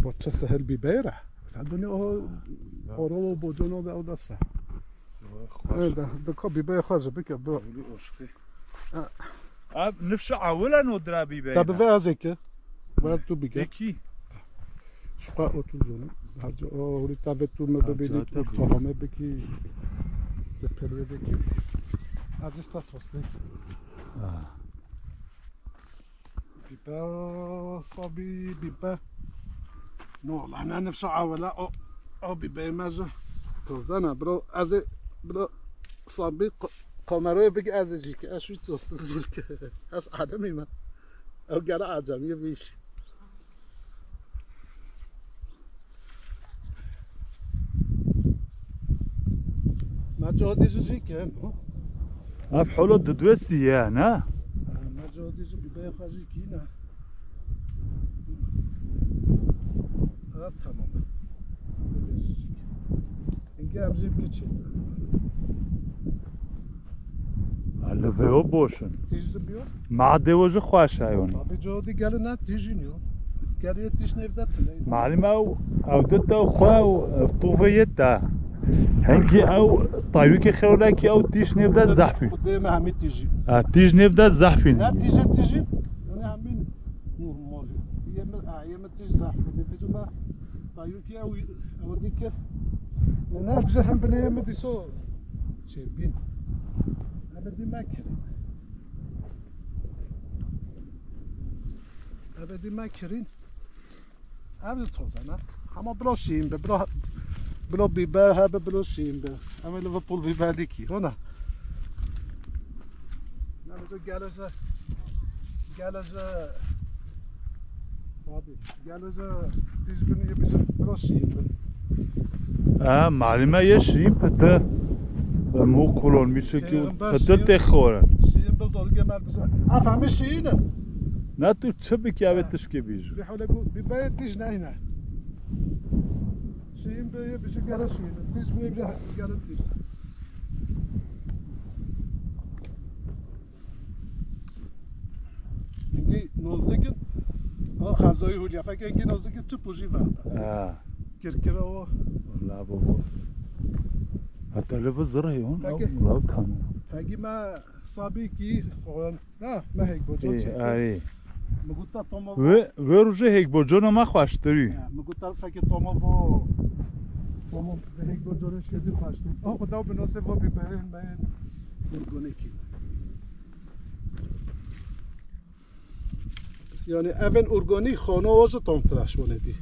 با چه سهل بیبره فدونی آرو بودونو به اودسه دکا بیبره خواهد بکر برو نفس اولا ندرا بیبره تا به ازه که باید تو بگه کی شقا اوتو جونو هر جا اوری تا به تو مببینی تو طالامه بکی به پلوه بکی ازش تا توسته بیبه صابی بیبه نو لحنا نفس اولا او بیبه مزه توزنه برو از برو صابی قمروی بگی از جی که اشوی توسته زیر که از عالمی من او گره عجمیه بیش مجادی جی که اف حلو ددوسیه نه مجادی جی بیبه خواهی کی نه تمام اینگه هم جیب که چی لوه باشن تیز بیو معده وجه خوش هایون abi جادی گله نه تیزی نیو گله تیز نبودت معلم او دتا خو طوفیت دا هنگی او طایوی خیلی که او تیش نبوده زحفی خودم همه تیزی تیش نبوده زحفی نه تیزی اون همین نورمالی یه تیز زحفی نمیدونم ما طایو که او دیگه نه بجه هم بنیه مدیسو چه بین ابدی مکرین ابدی مکرین ابدی توزه نه اما بلا شیم به بلا بیبه ها بلا شیم به اما لیورپول بیبه لیکی هونه نه تو گلج صابی گلج تیز بینی بیشه بلا شیم به معلمه یه شیم پته مو کلون میشه که پته تخوره شیم بزرگ مال بزرگ افهمی شینه نه تو چه بکی اوتش که بیجو بحاول اقول ببايت تيج ناينا شين بيجي قال شين تيج بيجي قال تيج اینگه نزدیک غذای هولیا فکر اینگه نزدیک تو پوشی ورده کرکره و لا بابا حتی لب زرهیون لا تمام هاگی ما صابی کی خوان نه ما هیک بوجود ای مگوتا توما و روزه هیک بوجود ما خوش داری مگوتا فکر توما به هیک بوجود شدی خوش داری خدا بناسه و بیبرین من گونه کی یعنی اون ارگانی خانه واژه تام ترش وندی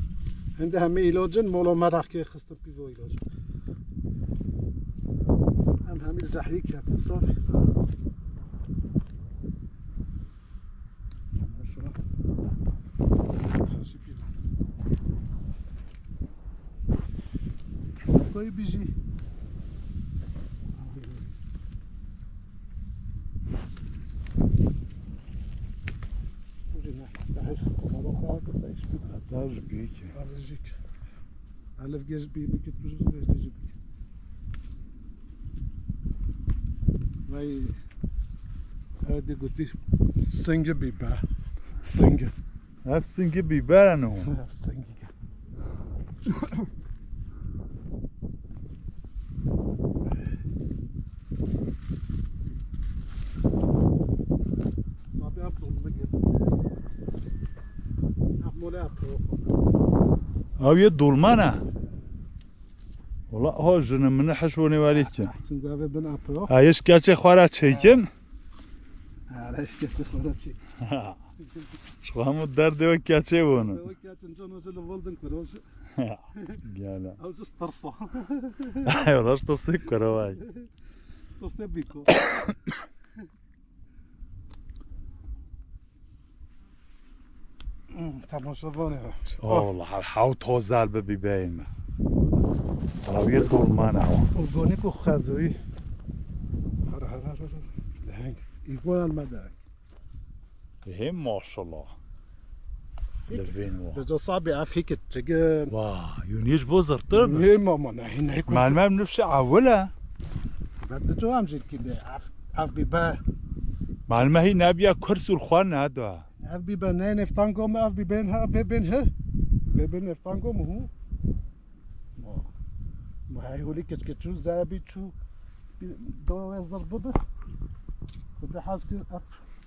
هند همه علاجن مولا مرخ که خستم پیو علاج هم همین زحری کرد صاف کوئی بیجی Даже бейте. Azıcık. Alef gez bir bir kütüz bezleci bir. Vay. Hadi guti. Senge biber. Senge. Hepsini biber anı. Senge. Sabi yaptım bugün. Mola yaptım. او یه دولمانه والله ها جنم من حشوني والدك هايش كاتشي خوارا تشيكن هايش كاتشي خوارا تشيكن شو هم الدرد وكاتشي ونه وكاتشي جونو جلو فولدن كروش يلا او جست طرصة ايوه راش تصيب كرواي تصيب بيكو تماشاوانه والله حاو توزال ببيبين راوية دولمانه اورگانیک و خزایی لهنگ ایگوان المدن هم ما شاء الله لفين وا بجا صعب عف هيك تلاقي واه يونيش بوزر طرب هي ماما نحن هيك مع المام نفسي عوله بعد جو هم جيت كده عف بيبا مع الماء هي نابيا كرسي الخوان هذا عف بيبا نين فتانكو ما عف بيبين ها بيبين ها ببین نفتانگو مو ما هی هولی که چو زابی چو دو وزر بده خدا حاس که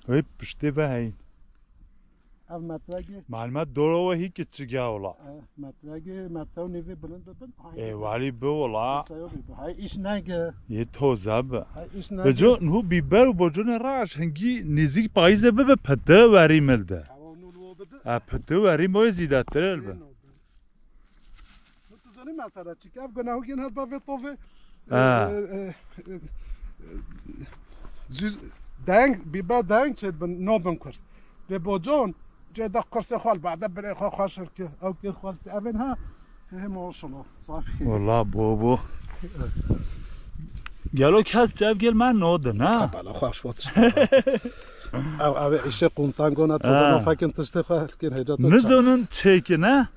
وی پشتی به هی اف مترگه معلومات دورو هی که چگه ولا مترگه متاو نیوی بلند ببین ای ولی به ولا هی ایش نگه یه توزه به هی ایش نگه بجو نهو بیبر و بجو نراش هنگی نزیک پاییزه به پته وری ملده هوانولو بده پته وری مای زیده تره البه تو زنی مسئله چی که اف گناهو گین هست با وطوفه دنگ بیبا دنگ چه نوبن کرس به بوجون جه دا کرس خال بعد بره خواشر که او که خال اوین ها هم اوشنو صافی والله بابا گلو کس جب گل من نوده نه بالا خوش واتش او ایشه قونتانگونا تو زنو فکن تشته خواه کن هجاتو نزونن چیکه نه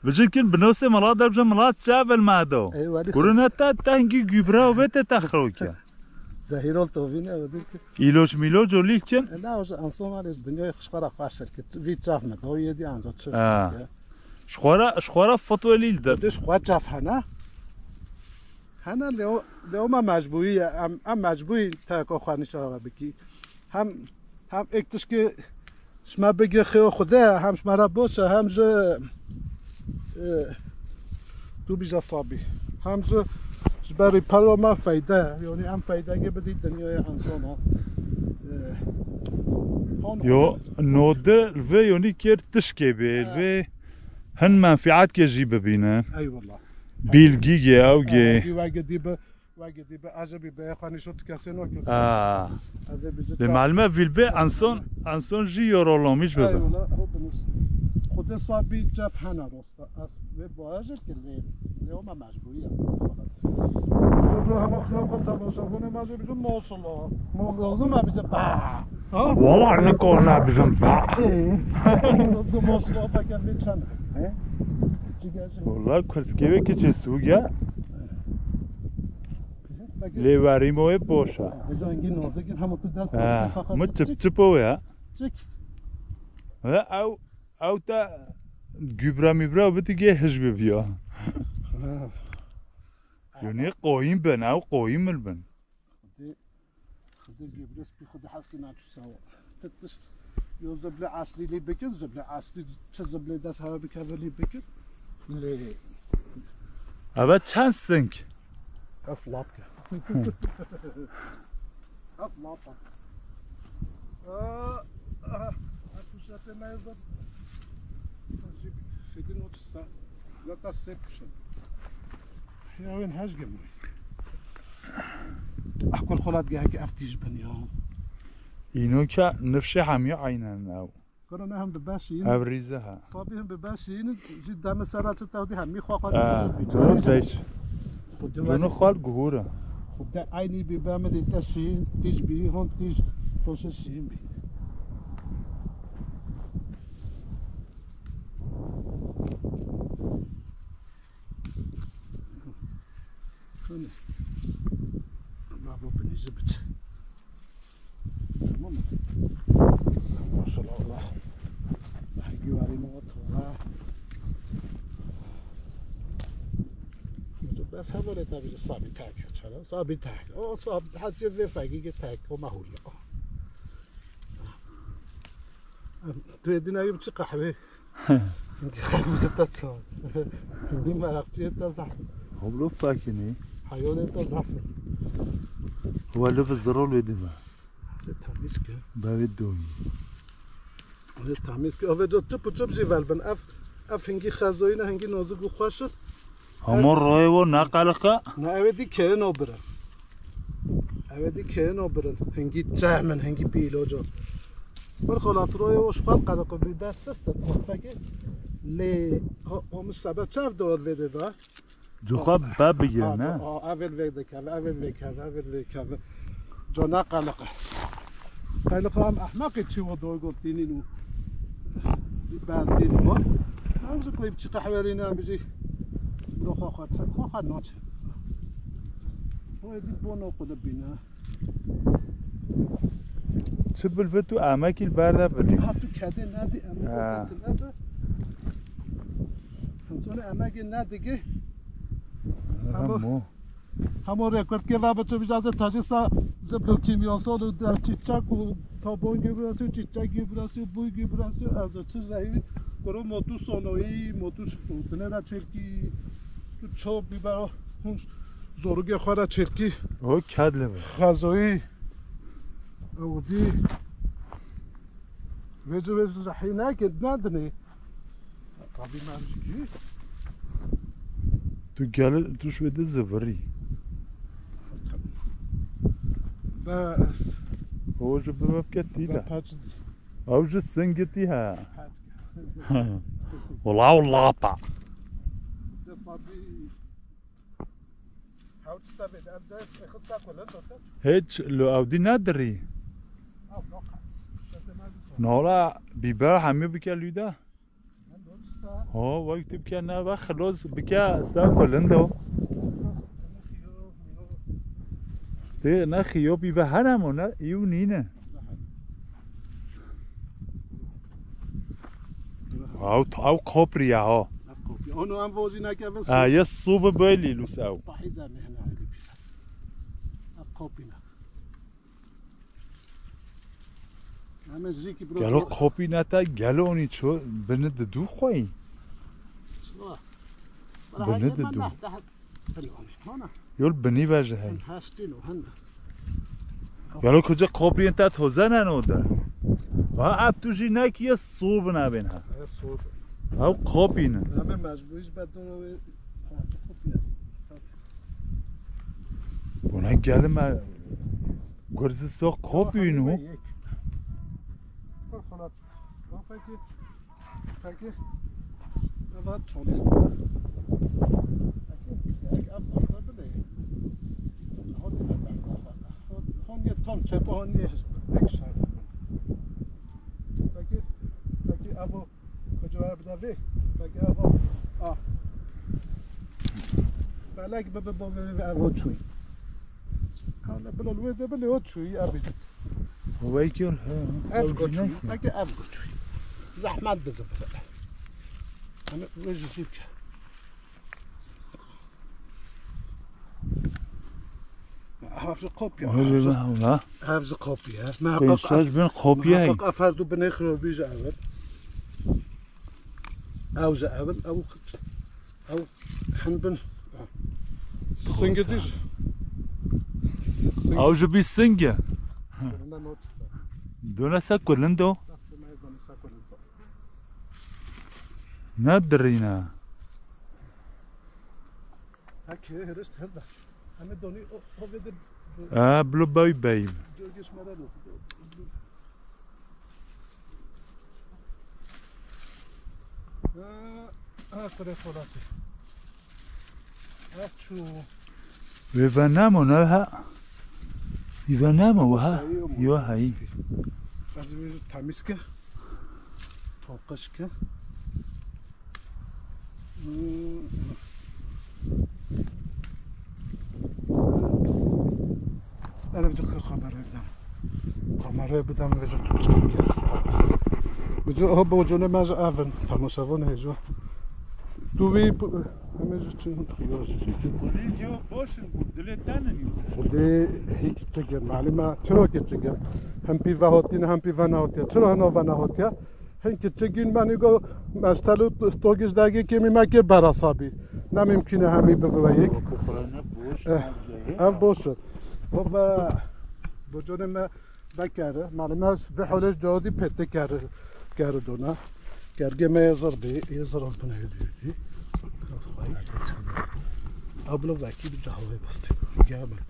بجن کن بنوسه ملا در بجن ملا چاب المادو قرونه تا تنگی گبرا و بيت تخروكه زهيرول توفينا وديك ایلوش میلوش ولی کن لا وش انصوم على الدنيا خشقرا خاشر كت في تشافنا تو يدي عن زوت شو شخورا فتوى لیل در ليش خوا تشاف هنا لو ما مجبوری ام مجبوری تا کو خوانی شو بکی هم اکتش که شما بگه خیو خدا هم شما را باشه هم ج تو بیجا صابی هم ج برای پرو ما فایده یعنی هم فایده که بدید دنیای انسان ها یو نودر و یونی کرد تشکی بیل و هن منفعت که جی ببینه ای والله بیلگی گه او گه واگه دیبه عجبی به خانی شد کسی نکرد به معلومه ویل به انسان جی یورولامیش ای بده والله خود صابی جف هنه راست و باید که لیو ما مجبوری هم خلافه تماشاگونه مجبور بیشون ماشالله لازم هم بیشه والله نکن نبیزم لازم ماشالله فکر بیچنه والله کرسکیوه که چه سوگه لیواری موی باشه بجانگی نازگین همون تو دست مو چپ چپوه چک او تا gübre mübre o biti ge hejbe biya. Yani qoyim ben او qoyim el ben. خدي gübres bir خدي حاسكي ناتو سوا تتش يوزبل اصلي لي بكن زبل اصلي تزبل داس هوا بكفلي بكن لي Evet çansın. افلاطك افلاطك اتوشات ما يزبط فيدي نوتس لا تسيبشن يا وين هاجم احكي الخلات جاك افتيج بنيا اینو که نفش همی عینن او كنا هم بباشين ابریزه ها صابيهم بباشين جدا مسارات تاودي همي خواقات درستش دونو خال گهوره خدا عيني ببامد تشين تيج بي هون تيج توششين بي برافو بني جبت ما شاء الله والله حقي واري موت وزا بس هذول تابي صابي تاك صابي تاك او صاب حتى في فاقي تاك وما هو تريدين اجيب شي قهوه يمكن خمسة تشهر يمكن ما لقيت تزحف هم لو فاكني حيوني تزحف هو اللي في الزرول ويدفع تاميسك باب الدوني تاميسك او جو تشوب جي فالبن اف هنگي خزاينه هنگي نازك وخوشه همون رای و نقلقه نه اودی که نبره اودی که نبره هنگی جامن هنگی بیلوجا بر خلاط روی وش خال قد قبل بس است فکر لی هم سبب چاف دور ویده دا جو خواب باب بگیره نه اول ویده که اول ویده جو نقلقه قلقه هم احمقی چی و دور گفتینی نو بعد دید ما هم زو کلیب چی قحوارینه هم بجی دو خواهد ناچه هو دید بونو قده بینه چه بلفتو اماکی البرده بدیم ها تو کده ندی اما نده سونه امگه نه دیگه همو همون رکورد که و بچه بیش از تاجیسا زبلو کیمیاسال و در چیچک و تابونگی براسی و چیچکی براسی و بویگی براسی و از چه زهیوی برو موتو سونویی موتو شفوتنه را چرکی تو چوب بیبرا هونش زورگی خواه را چرکی او کدله بود خزایی او دی ویجو زحی نکد ندنی طبی منشکی تو گل توش بده زوری بس هو جو بباب كتيلة پچ او جو سنگتيها والله والله با طبی حاول تستبعد أبدأ خطك ولا أنت هيج لو او دي ندري أو نقع نورا بيبر حمي بكا ليدا من دون تستا هو وقت بكا نابا خلوص بكا ساكو لندو تي نخي يو بيبا هنمونا يو نينا او كوبريا هو أنا هم وزي نكبس يس صوب بالي لوساو طحي زمي هنا على بينا أقوبنا أنا جيكي برو قالوا كوبي نتا قالوا اني شو بند دو خوي بند دو هنا يقول بني باجه هاي هاشتينو هنا قالوا كجا كوبري انت توزنا نودا ها اب توجي ناك يصوب نابنها الصوت او كوبينا أنا مجبورش بدو بنا قال ما قرز سو كوبينو خلاص ما فاكر ما تشونيس بقى فاكر أبصر بدي هون يتكون شبه هون يكشر فاكر أبو بجوار بدأ فاكر أبو فلاك بابا أبو شوي أنا بلو ده بلو شوي أبي هو يقول أفقد شوي فاكر أفقد شوي زحمات بزفر أنا وجه جيبك حافظ قوبيا حافظ قوبيا ما بنساج بين قوبيا فق أفردو بنخرو بيج أول أو زأول أو حنبن سنجديش او جبي سنجا أنا موت دونا ساكو لندو ندرينا هكي هرست هردا أنا دوني أفرد بلو باي بايب جوجيش مرانو كده فلاتي أشو ويفنامو نها يفنامو وها يو هاي از ویژ تمیز که فوقش که انا بجو خبره بدم بجو تو که بجو ها بوجونه ماج اون تماشاون هجو دوی همه جو چون خیاش جو باشن دلتانني خودی هیچ چیزی معلومه چرا که چیزی هم پیوهاتین هم پیوهنهاتیه چرا هنوهنهاتیه هن که چیزین من ایگو مشتلو توگیش داگی که میمکه براسابی نمیمکنه همی بگویی هم باشه و بجون ما بکره معلومه به حالش جادی پته کردونه کرگه ما یزر آلپنه هدیدی ابلو وکی بجاوه بستی گامد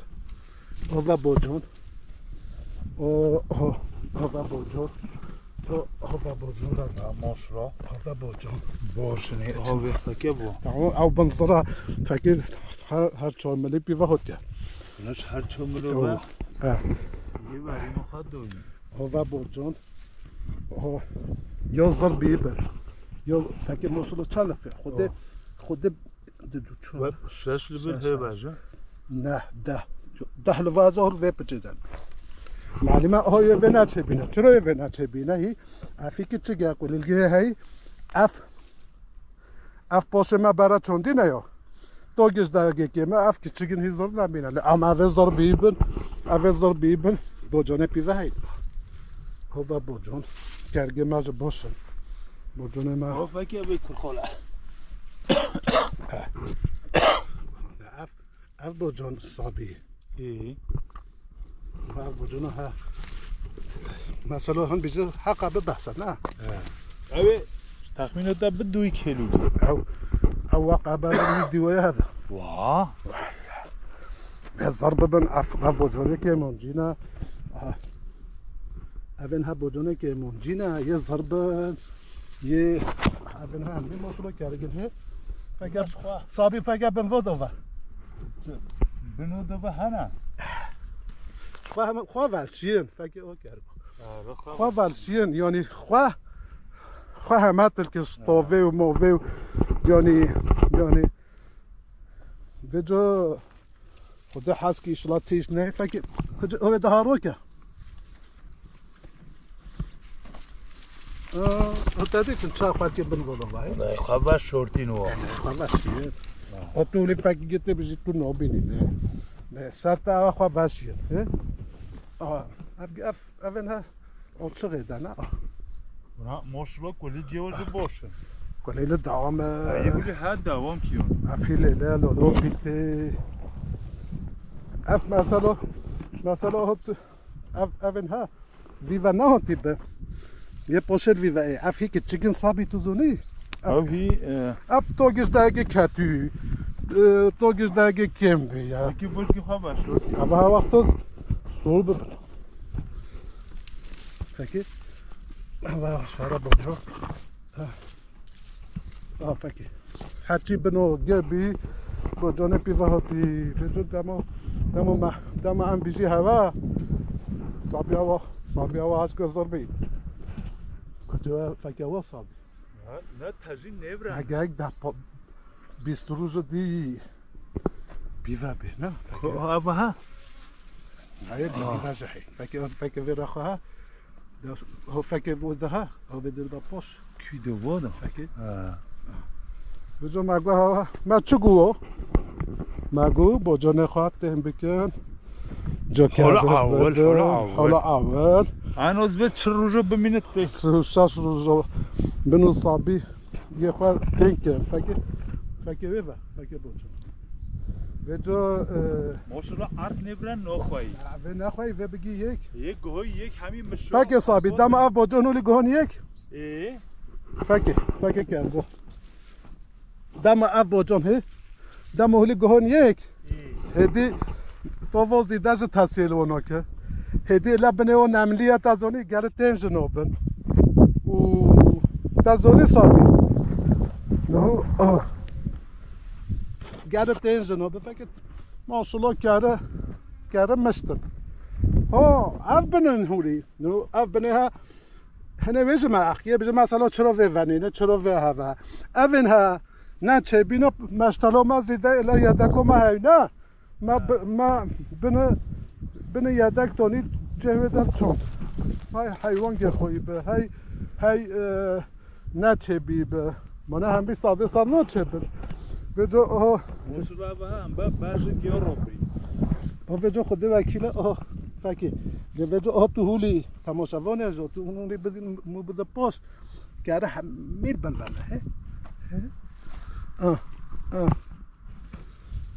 هوا بوجون هوا بوجون هوا بوجون را ماشرا هوا بوجون باشني هو بيحكي بو او بنظرة فاكر هر چهار ملی بیوه هاتیه نش هر چملو با يبقى مخدوم هوا بوجون یازدار بیبر یا فاكر موصلو چلفه خود دو چون شاش لبن هباجه نه ده لوازه هر وی پچیدن معلومه های وی نچه بینه چرا وی نچه بینه هی افی که چه گه قلیلگه هی اف پاس ما برا چوندی نیا توگش داگه که ما اف کچگین هزار نبینه اما عوض دار بیبن بوجانه پیوه هید هوا بوجان کرگه ماج باشن بوجانه ما فکر بکن خاله اف بوجان صابی اف بوجانه ها مثلا هم بیزه حقا ببحثن نه اوه تخمینه دا به 2 کیلو او واقع برای دیویه هذا واه ضرب بن اف بوجانه که منجینا ابنها بوجانه که منجینا یه ضرب یه ابنها هم موصوله کرده فکر صابی فکر بن ودوه بنو هنا خواه ورشین فکر او کرد خواه ورشین یعنی خواه همت که استاوه و موه یعنی به جا خدا حس که اشلا تیش نه فکر او ده ها رو که هتادی کن چه خواهد که بن ودوه نه خواه شورتی نو خواه ورشین اتولی فکر گیته بزید تو نابینی نه سرتا خواه ورشین افنها او چه غیده نه ماشاءالله کلی جواز باشه کلیل دوام یه ها دوام کیون افیله نه لولو بیته اف مثلا هات افنها ویوا نه هاتی به یه پوشل ویوا افی که چیکن صابی تو زونی اف توگش داگه کتو توگش داگه کم بیا کی بود کی خبر شد اما وقت صلب فکر و شارع بوجو فکر هرچی بنو گبی بوجانه پیوه هاتی بجود دم هم بیجی هوا صابی هوا هاش گذار بی کجا فکر هوا صابی نه تجین نبرن اگه یک ده 20 روز دی بیوه بی نه اما ها نه بیوه جهی فکر ویرا خواه هو فکر وده هو بدل با پاش کی دو ودا فکر بجو مگو ها ما چگو مگو بوجانه خواهد تهم بکن جا کرده حالا اول هنوز به 4 روز بمینت به 6 روز بنو صابی یه خواهد تنکم فکر ویبه فکر بوجان بجو ماشاءالله عرض نبرن نخواهی و نخواهی و بگی یک گوهی یک همین مشروع فکر صابی دم اف بوجان هولی گهان یک ای فکر کرده دم اف بوجان هی دم هولی گهان یک هدی تو وزی داشت تحصیل اونا که هدی لبنه و نملیت از اونی گره تنج نوبن و تزونی صابی نه گره تنج نوبن فکر ماشاءالله کاره مشتن اف بنن هولی نو اف بنه ها هنه ویژه ما اخیه بیشه مثلا چرا ویونی نه چرا وی هوا اوین ها نه چه بینا مشتلا ما زیده الا یدکو ما هی نه ما بنه یدک تانی جهوه در چون های حیوان گر خویی به های نه چه بی به منه هم بی ساده سر نه چه بی بجو ماشاءالله با هم باشه گیار رو بی بجو خوده وکیله فکر بجو تو هولی تماشاوانه جو تو هولی بدین مو بده پاس که همیر بنده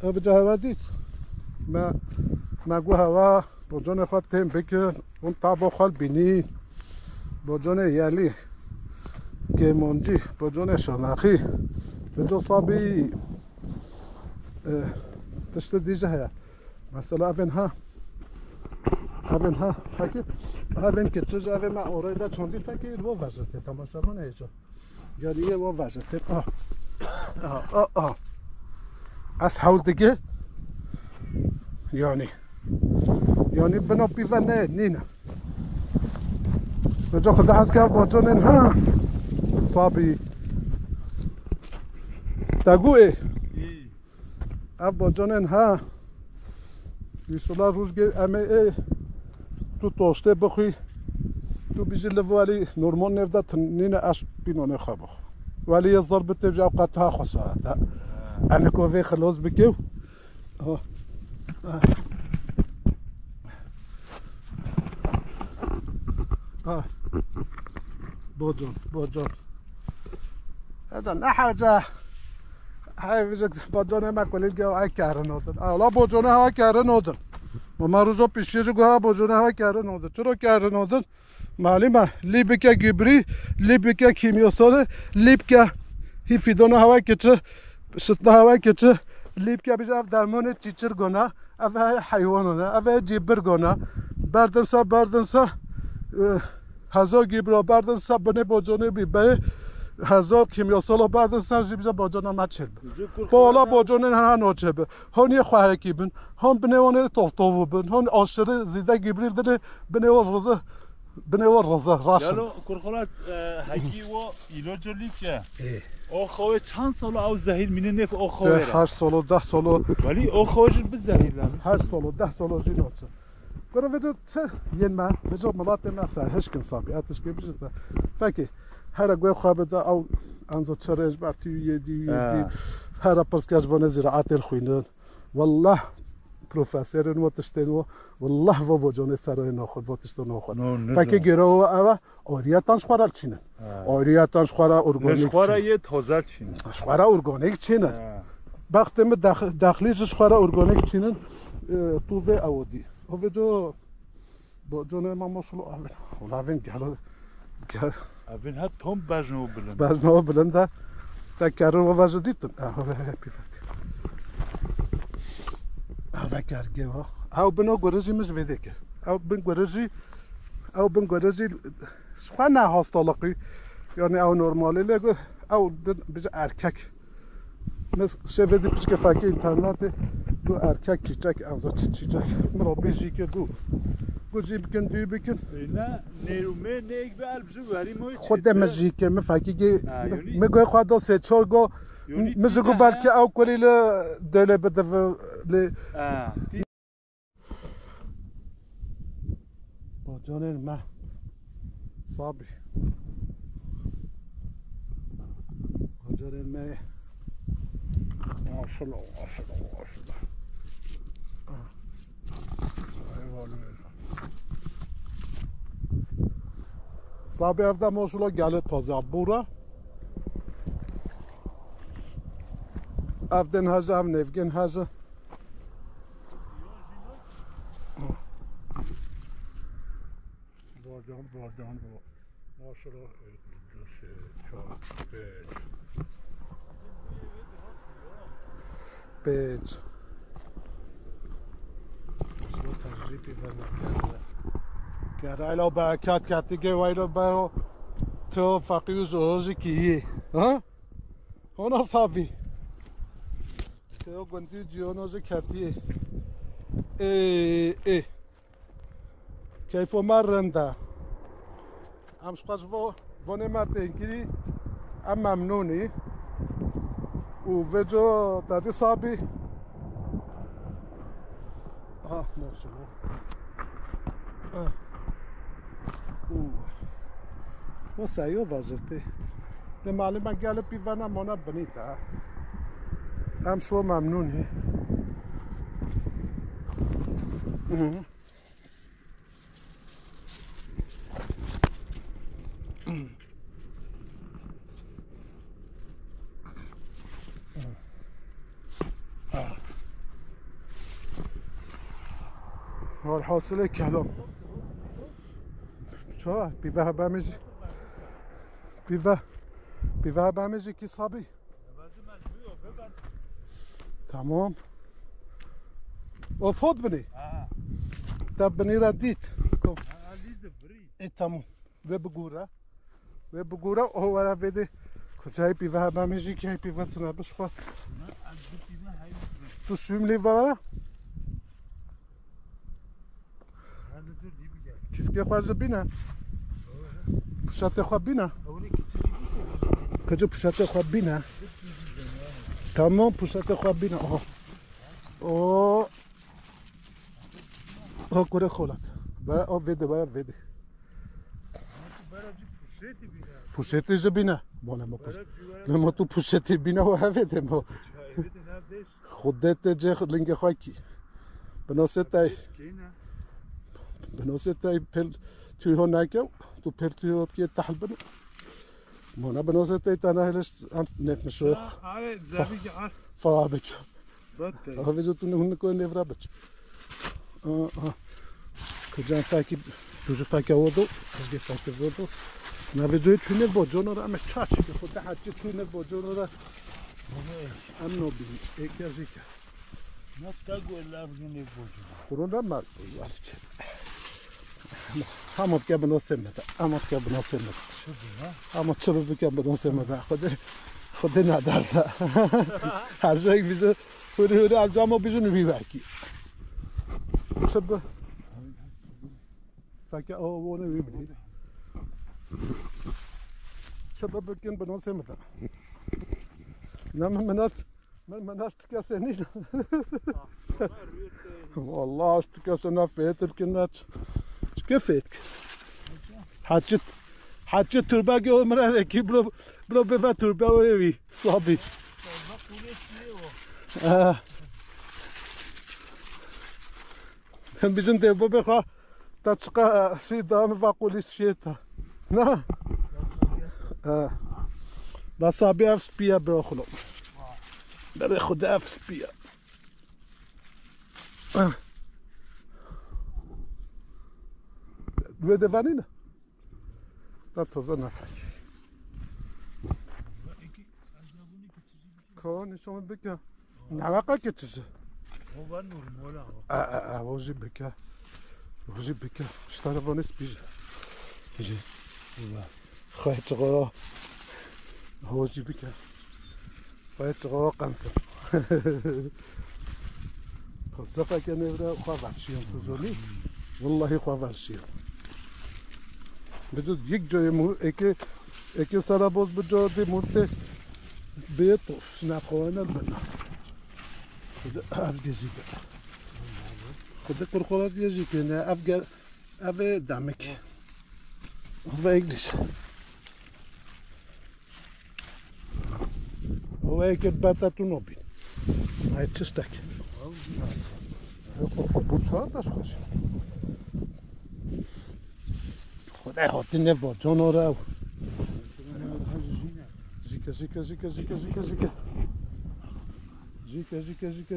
بجو هوا دید مگو هوا بجون خود تیم بکن اون تابو خال بینی بجون یالی که منجی بجون شناخی بجو صابی تشت دیجه هیا مثلا ابنها فکر ابن که چیز اوه ما اورایده چوندی فکر و وزده تماشا ایجا یالیه و وزده از حول دیگه یعنی بنا پیوه نه بجا خدا هست که با جانن ها صابی تگوه اب با جانن ها بیشتر روز که امه تو توسته بخوی تو بیشتر لوالی نورمان نفته نینه اش بینانه خوابه ولی الضرب تبجع وقتها خسارة أنا كوفي خلوص بكيو بوجون هذا نحاجة هاي بيجك بوجون ما كل الجو هاي كارن هذا لا بوجون هاي كارن هذا وما رجع بيشيج جوها بوجون هاي كارن هذا شو كارن هذا معلومة ليبكا جبري ليبكا كيميائي ليبكا هي في دون هواي كتر شتنا هواي كتر ليبكا بيجا درمان تيشر جونا أفا حيواننا أفا جبر جونا بردنسا هزار گیبرا بردن سب بنه باجانه بیبه هزار کیمیاسالا بردن سر جیبجا باجانه ما چل بالا باجانه نه ناچبه هانی خوارکی بن هم بنوانه تافتاو بن هان آشره زیده گیبری دنه بنوار رزه راشن یالو کرخالات هکی و ایلاجلی که آخوه چند سال او زهیر مینه نف آخوه 8 سال و 10 سال ولی آخوه جل بزهیر لامه 8 سال و 10 سال جیناته برای ویدیو ین ما بجا ملات ما سر هشکن صابی آتش که بجتا فکی هر گوی خواب دا او انزو چرش بر توی یدی هر پس که جوان زراعت الخوینن والله پروفسور نو تشتنو والله و بجان سرای ناخود باتشتن ناخود فکی گرو او آریاتانش خوارال چینن آریاتانش خوارا ارگانیک خوارا یه تازه چینن خوارا ارگانیک چینن وقتی ما داخلیش خوارا ارگانیک چینن تو و اودی هو جو بجان ما ماشالله اولین گل اول هات توم بجنو بلند تکرر و وجدیتن فکر گه او بنا گرزی مش ویده که او بن گرزی شو نه هاستالقی یعنی او نرمالی لگو او بج erkek شویدی پیش که فکر اینترنت دو erkek çiçek anza çiçek مرا بیجی که دو گوجی بکن دوی بکن نه نیرومه نیک به البجو وری موی خود مجی که مفکی که میگوی خدا سه چهار گو مزگو بلکه او کلی ل دله بده ل با جان ما صابی با جان ما ماشاءالله صابی افده ماشاءالله گله تازه بورا افدن هجه هم نفگن هجه باردان ماشاءالله پیج تجربی نکرده گره ایلا برکت کتی که ویلا برو تو فقیر زروزی کیه ها؟ هونا صابی تو گندی جیانوز کتیه کیفو مرنده همش خواست و نمت اینکیری ام ممنونی و وجو دادی صابی ماشاءالله و سعیو وزرتی ده معلومه گل بیوانه مانا بنیده هم شو ممنونی والحاصل كلام شو بيفها بامجي بيفها بامجي كي صابي تمام وفوت بني طب بني رديت تمام وبقورة هو را بده کجای بيفها بامجي كي بيفها تنابش خو تو شوم لي وارا کیسکی خواهد بینه پشت خواب بینه کجا پشت خواب بینه تمام پشت خواب بینه آه کره خولد برای ویده پوشتی جبینه مال ما پوش لما تو پوشتی بینه و هفته ما خودت جه لینگ خاکی بناسیتای پل توی ها نکم تو پل توی ها بکی تحل بنو مانا بناسیتای تنها هلش نت مشوخ فابك هذا تو نه نکن نفرا بچ کجان فاکی دوزه فاکی آوردو از گه فاکی آوردو نویجوی چونه با جانو را امه چاچی که خود حجی چونه با جانو را ام نبینی ایکی از ایکی نتاگو لابگینی بوجود خورون را مرد بود چه همه که بناسه مده همه که بناسه مده همه چه بکن بناسه مده خود ندارده هر جایی بیزه هوری از جامو بیزه نوی برکی چه به فکر آوانه میبینی چه به بکن بناسه مده نه من کسی نیست والله اشتكاس انا فاتر كنا كيفيتك حاجة ترباقي ومرأة كي برو بفا تربا ويوي صابي بيجن ديبو بخا تتشقى شي دام فاقولي شيتا نا لا صابي اف سبيا بروخلو بري خد اف سبيا دوی دوانینه تا تازه نفرکی کانی شما بکن نوقع که چیزه وازی بکن شتر وانست بیجه خواهی چقارا وازی بکن خواهی چقارا قنصر تازه فکر نفره خواه ورشیم تو زونی والله خواه ورشیم بجز یک جای اکی سراباز بجاده مرده بیتو شنقوانه بنا خود اف گزی بنا خود قرقرات گزی کنه اف دمک و اگلیش و اکی بطتو نبین های چستک بچه‌ها داشت خوشی خدای هاتی نبا جانوره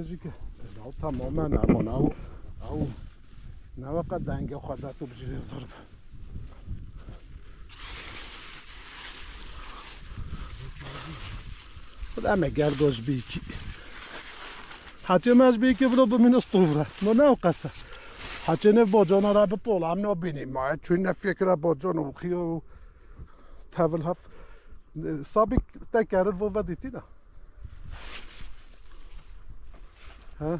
زیکه او تماما نمان او نوقت دنگه خودتو بجیری ضرب خود همه گرداش بیکی حتی مز بیکی برو بمین استوره ما نو قصه حتی نه با جانا را به پول هم نبینیم ما چون نفکر با جانو خیو تاول هف سابق تکرر و دیتی نه ها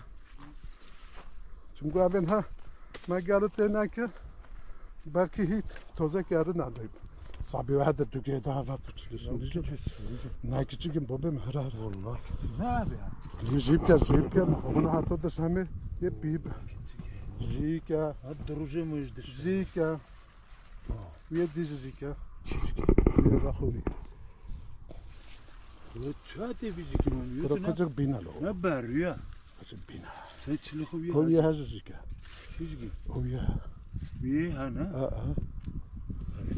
چون گوین ها ما گرت نکر بلکه هیچ تازه کرده نداریم سابی وحده دوگه ده هفت تو چلیشون نه که چیگیم بابه مهره والله نه بیا جیب که اونو حتی دست همه یه بیب زیکا دروجه مجدش زیکا یه دیز زیکا یه رخوری چاتی بیجی که من برو کجا بینا لو نه بریا کجا بینا چلی خوبیه هویه هز زیکا چیزی هویه ها نه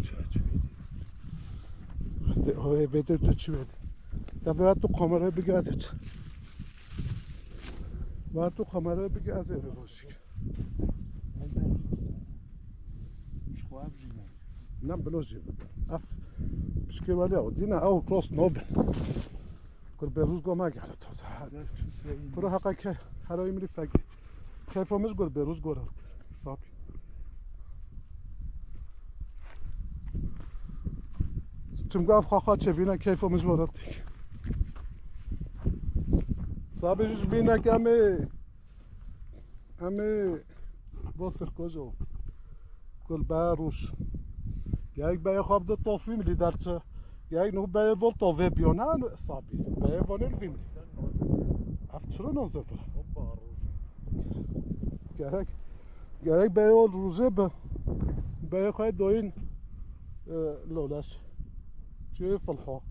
چاچ هویه بده تو چی بده تا باید تو کامره بگه ازت باید تو کامره بگه از ایره باشی مش خواب جینا نه بلوزی اف بشکه ولی او دینا او کلاس نوبل کل بروز گو ما گره تازه برو حقا که هرایی میری فگی کیف آمز گل بروز گو رفت صابی چون گو اف خواه چه بینه کیف آمز گو رفت صابی جوش بینه که همه باسر کجا کل باروش یک بای خواب دو توفی میلی درچه یک نو بای ول توفی بیانه صابی بای وانل فیملی اف چرا نازه gerek bey ol ruze be bey khay doyin lolas چه فلحا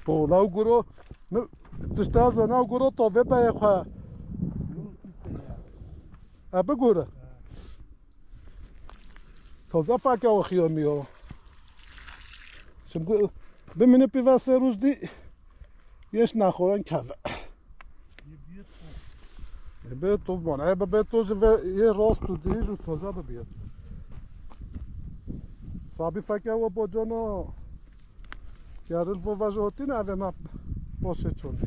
بولاو گرو تشتاز ناو گرو تو به به خو ابا گوره تازه فکر و خیامی ها چون بمینه پیوسته روز دی یش نخورن کذا به تو بانه به تو یه راست تو دیج و تازه ببید صابی فکر و با جانا گرل با وجهاتی نه اوه ما باشه چون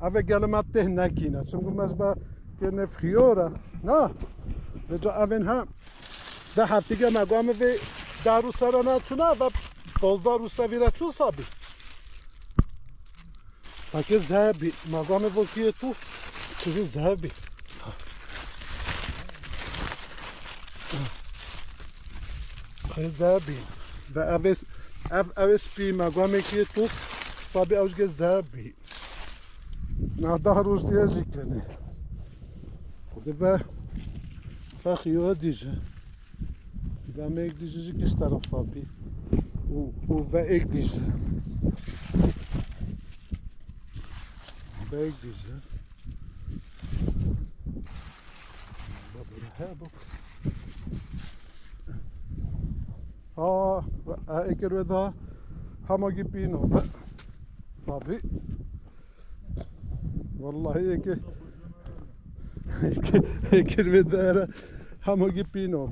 اوه گل ما ته نکینه چون گمز با که نفخیاره نه به جا اوین هم ده هفتگه مگامه و در روز سرانه چونه و 12 روز سویره چون صابی فکر زهبی مگامه وکیه تو چیزی زهبی خیلی زهبی و اوه سپی مگامه که تو صابی اوشگه زهبی نه ده روز دیگه جی کنه خود به فخیوه دیجه و ما یک دیجه جی کش طرف صابی و یک دیجه و یک دیجه ها اکر ودا هماگی پینو صابي والله اکر ودا هماگی پینو